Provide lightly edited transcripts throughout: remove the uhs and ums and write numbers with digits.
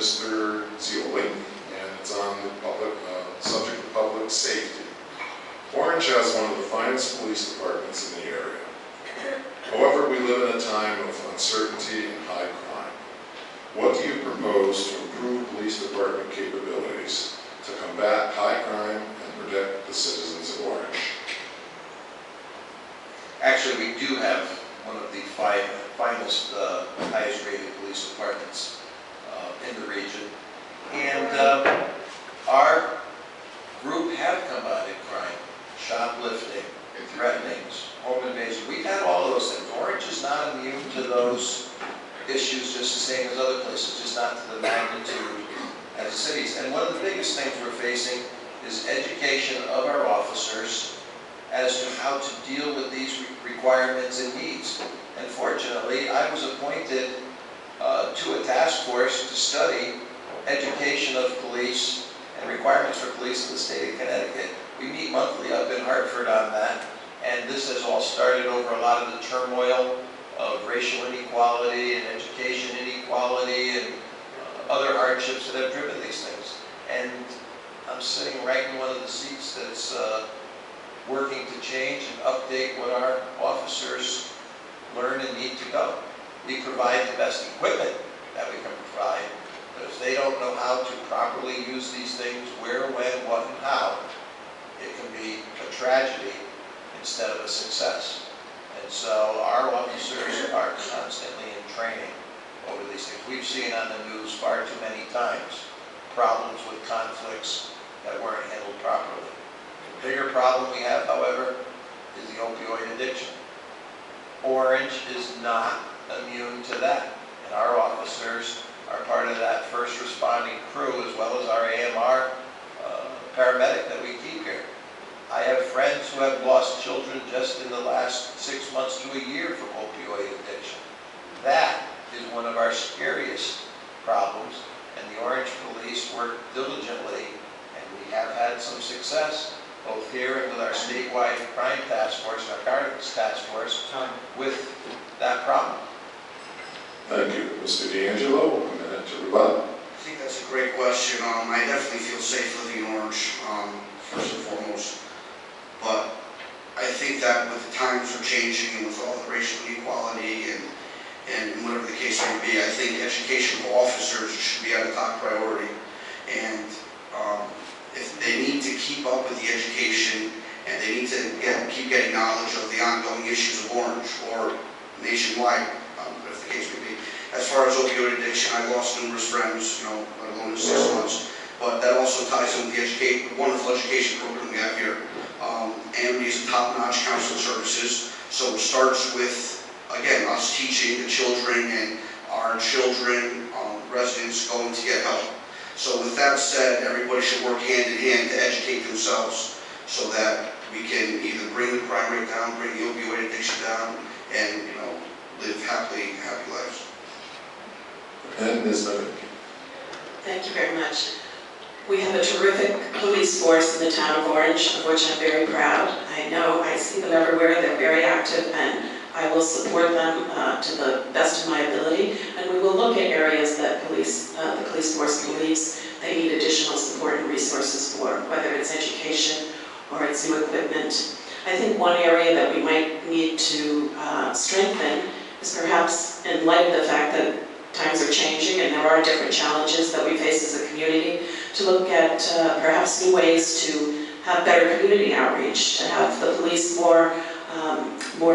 Mr. Zeoli, and it's on the subject of public safety. Orange has one of the finest police departments in the area. However, we live in a time of uncertainty and high crime. What do you propose to improve police department capabilities to combat high crime and protect the citizens of Orange? Actually, we do have one of the finest, highest rated police departments in the region. And our group have combated crime, shoplifting, threatenings, home invasion. We've had all of those things. Orange is not immune to those issues just the same as other places, just not to the magnitude as the cities. And one of the biggest things we're facing is education of our officers as to how to deal with these requirements and needs. And fortunately, I was appointed to a task force to study education of police and requirements for police in the state of Connecticut. We meet monthly up in Hartford on that, and this has all started over a lot of the turmoil of racial inequality and education inequality and other hardships that have driven these things. And I'm sitting right in one of the seats that's working to change and update what our officers learn and need to go. We provide the best equipment that we can provide, but if they don't know how to properly use these things, where, when, what, and how, it can be a tragedy instead of a success. And so our officers are constantly in training over these things. We've seen on the news far too many times problems with conflicts that weren't handled properly. The bigger problem we have, however, is the opioid addiction. Orange is not immune to that, and our officers are part of that first responding crew, as well as our AMR paramedic that we keep here. I have friends who have lost children just in the last 6 months to a year from opioid addiction. That is one of our scariest problems, and the Orange Police work diligently, and we have had some success, both here and with our statewide crime task force, our narcotics task force, with that problem. Thank you. Mr. DeAngelo, a minute to rebut. I think that's a great question. I definitely feel safe living in Orange, first and foremost. But I think that with the times are changing and with all the racial inequality and whatever the case may be, I think education of officers should be at a top priority. And if they need to keep up with the education and they need to keep getting knowledge of the ongoing issues of Orange or nationwide, if the case may be. As far as opioid addiction, I've lost numerous friends, let alone in 6 months. But that also ties in with the wonderful education program we have here. AMD is top-notch counseling services, so it starts with, again, us teaching the children and our children, residents going to get help. So with that said, everybody should work hand in hand to educate themselves so that we can either bring the crime rate down, bring the opioid addiction down, and live happy lives. And Ms. Novicki. Thank you very much. We have a terrific police force in the town of Orange, of which I'm very proud. I see them everywhere, they're very active, and I will support them to the best of my ability. And we will look at areas that the police force believes they need additional support and resources for, whether it's education or it's new equipment. I think one area that we might need to strengthen is perhaps in light of the fact that times are changing and there are different challenges that we face as a community, to look at perhaps new ways to have better community outreach, to have the police more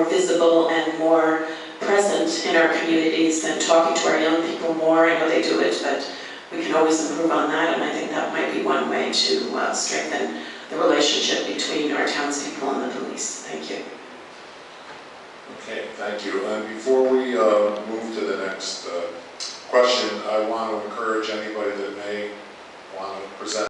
visible and more present in our communities and talking to our young people more. I know they do it, but we can always improve on that, and I think that might be one way to strengthen the relationship between our townspeople and the police. Thank you. Okay, thank you. And before we move to the next question, I want to encourage anybody that may want to present